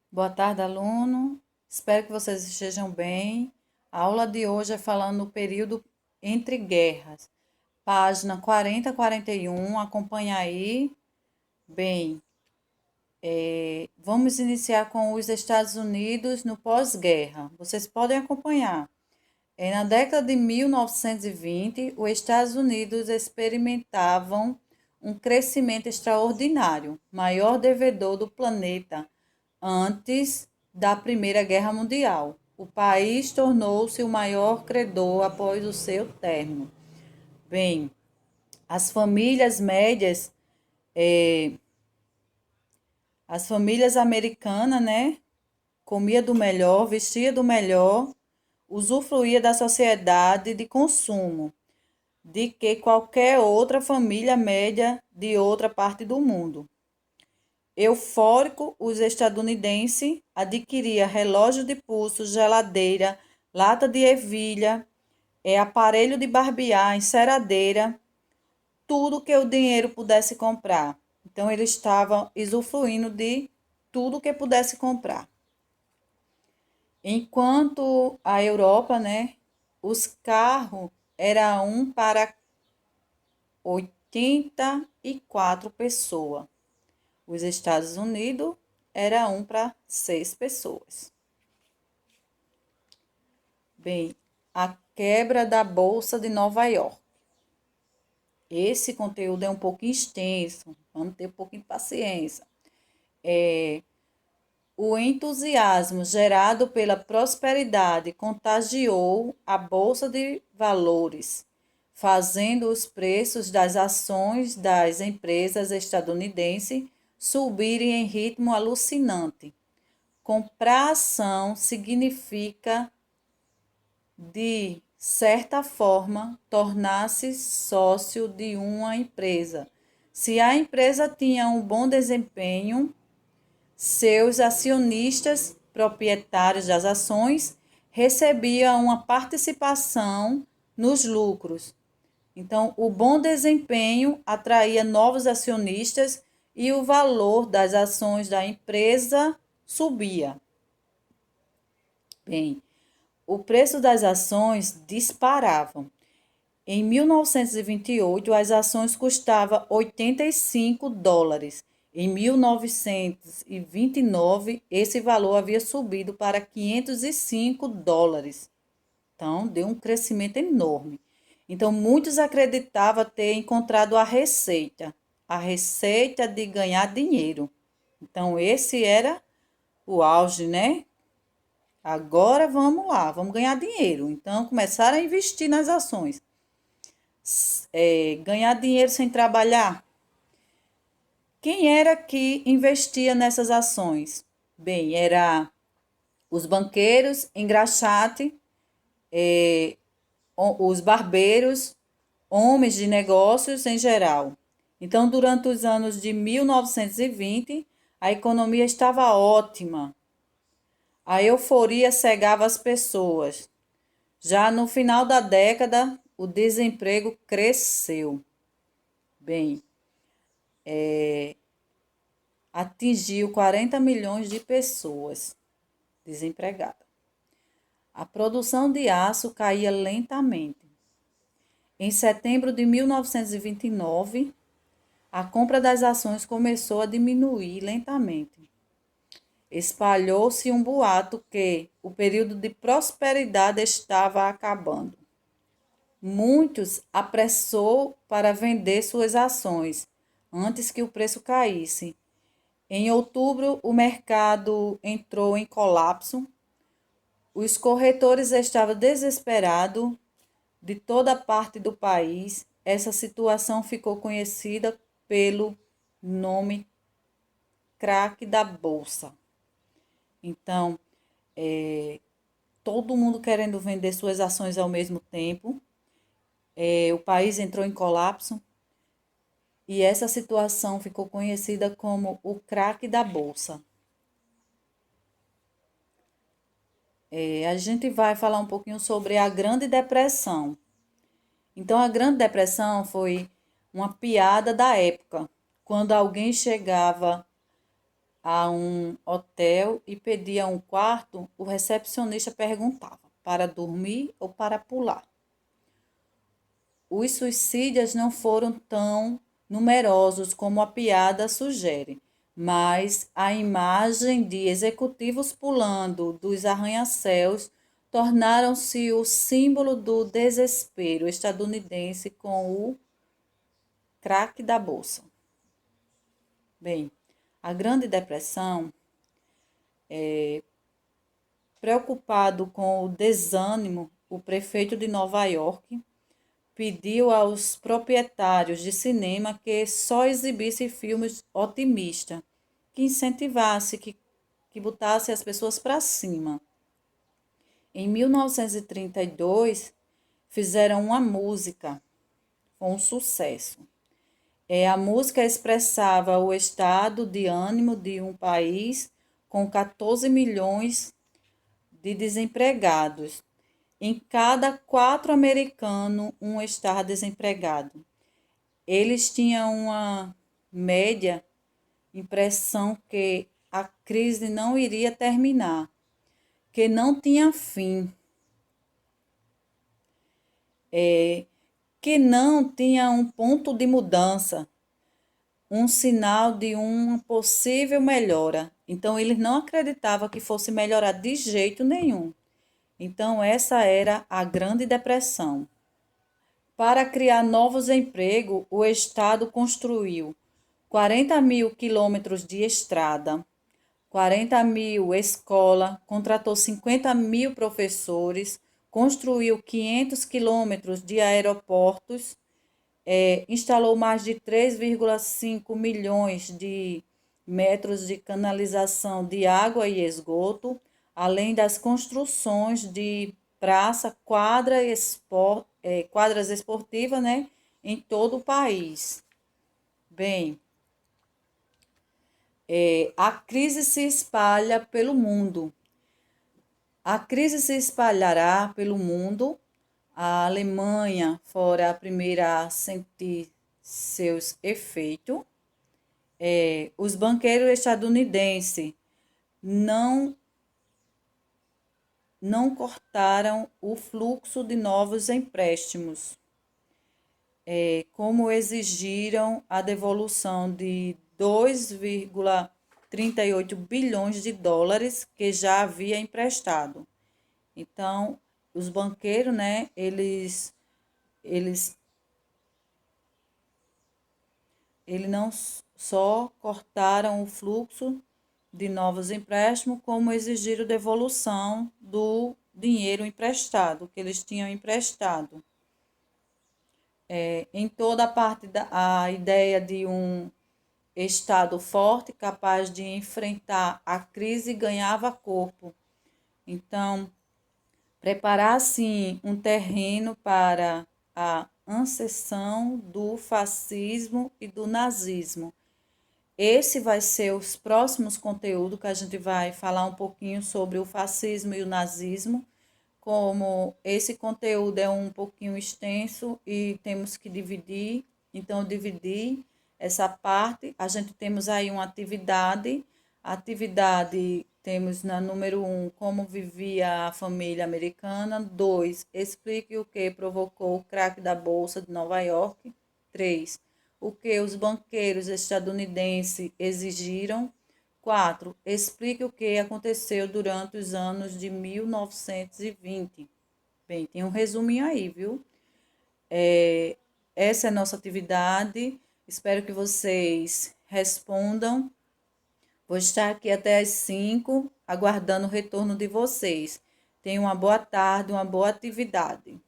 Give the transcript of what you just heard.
Boa tarde, aluno. Espero que vocês estejam bem. A aula de hoje é falando no período entre guerras. Página 40 a 41. Acompanha aí. Bem, vamos iniciar com os Estados Unidos no pós-guerra. Vocês podem acompanhar. Na década de 1920, os Estados Unidos experimentavam um crescimento extraordinário, maior devedor do planeta antes da Primeira Guerra Mundial. O país tornou-se o maior credor após o seu término. Bem, as famílias médias, as famílias americanas, né, comia do melhor, vestia do melhor, usufruía da sociedade de consumo de que qualquer outra família média de outra parte do mundo. Eufórico, os estadunidenses adquiria relógio de pulso, geladeira, lata de ervilha, aparelho de barbear, enceradeira, tudo que o dinheiro pudesse comprar. Então, ele estava usufruindo de tudo que pudesse comprar. Enquanto a Europa, né, os carros era um para 84 pessoas. Os Estados Unidos era um para 6 pessoas. Bem, a quebra da Bolsa de Nova York. Esse conteúdo é um pouquinho extenso, vamos ter um pouquinho de paciência. O entusiasmo gerado pela prosperidade contagiou a Bolsa de Valores, fazendo os preços das ações das empresas estadunidenses subirem em ritmo alucinante. Comprar ação significa, de certa forma, tornar-se sócio de uma empresa. Se a empresa tinha um bom desempenho, seus acionistas proprietários das ações recebiam uma participação nos lucros. Então, o bom desempenho atraía novos acionistas e o valor das ações da empresa subia. Bem, o preço das ações disparavam. Em 1928, as ações custavam US$ 85. Em 1929, esse valor havia subido para US$ 505. Então, deu um crescimento enorme. Então, muitos acreditavam ter encontrado a receita de ganhar dinheiro. Então, esse era o auge, né? Agora vamos lá, vamos ganhar dinheiro. Então, começaram a investir nas ações. Ganhar dinheiro sem trabalhar. Quem era que investia nessas ações? Bem, era os banqueiros, engraxate, os barbeiros, homens de negócios em geral. Então, durante os anos de 1920, a economia estava ótima. A euforia cegava as pessoas. Já no final da década, o desemprego cresceu. Bem, atingiu 40 milhões de pessoas desempregadas. A produção de aço caía lentamente. Em setembro de 1929, a compra das ações começou a diminuir lentamente. Espalhou-se um boato que o período de prosperidade estava acabando. Muitos apressou para vender suas ações antes que o preço caísse. Em outubro, o mercado entrou em colapso. Os corretores estavam desesperados de toda parte do país. Essa situação ficou conhecida pelo nome craque da bolsa. Então, todo mundo querendo vender suas ações ao mesmo tempo. O país entrou em colapso e essa situação ficou conhecida como o craque da bolsa. A gente vai falar um pouquinho sobre a Grande Depressão. Então, a Grande Depressão foi uma piada da época, quando alguém chegava a um hotel e pedia um quarto, o recepcionista perguntava: para dormir ou para pular? Os suicídios não foram tão numerosos como a piada sugere, mas a imagem de executivos pulando dos arranha-céus tornaram-se o símbolo do desespero estadunidense com o craque da bolsa. Bem, a Grande Depressão, preocupado com o desânimo, o prefeito de Nova York pediu aos proprietários de cinema que só exibissem filmes otimistas, que incentivasse, que botasse as pessoas para cima. Em 1932, fizeram uma música, foi um sucesso. A música expressava o estado de ânimo de um país com 14 milhões de desempregados. Em cada 4 americanos, um está desempregado. Eles tinham uma média impressão que a crise não iria terminar, que não tinha fim, que não tinha um ponto de mudança, um sinal de uma possível melhora. Então, eles não acreditavam que fosse melhorar de jeito nenhum. Então, essa era a Grande Depressão. Para criar novos empregos, o Estado construiu 40 mil quilômetros de estrada, 40 mil escola, contratou 50 mil professores, construiu 500 quilômetros de aeroportos, instalou mais de 3,5 milhões de metros de canalização de água e esgoto, além das construções de praça, quadras esportivas, né, em todo o país. Bem, a crise se espalha pelo mundo. A crise se espalhará pelo mundo. A Alemanha fora a primeira a sentir seus efeitos. Os banqueiros estadunidenses não não cortaram o fluxo de novos empréstimos, como exigiram a devolução de 2,38 bilhões de dólares que já havia emprestado. Então, os banqueiros, né, eles não só cortaram o fluxo de novos empréstimos, como exigiram devolução do dinheiro emprestado, que eles tinham emprestado. Em toda a parte a ideia de um Estado forte, capaz de enfrentar a crise, ganhava corpo. Então, preparar, assim, um terreno para a ascensão do fascismo e do nazismo. Esse vai ser os próximos conteúdos que a gente vai falar um pouquinho sobre o fascismo e o nazismo. Como esse conteúdo é um pouquinho extenso e temos que dividir, então eu dividi essa parte. A gente temos aí uma atividade. A atividade temos na número 1, como vivia a família americana. 2, explique o que provocou o craque da Bolsa de Nova York. 3, o que os banqueiros estadunidenses exigiram. 4, explique o que aconteceu durante os anos de 1920. Bem, tem um resuminho aí, viu? Essa é a nossa atividade. Espero que vocês respondam. Vou estar aqui até às 5, aguardando o retorno de vocês. Tenham uma boa tarde, uma boa atividade.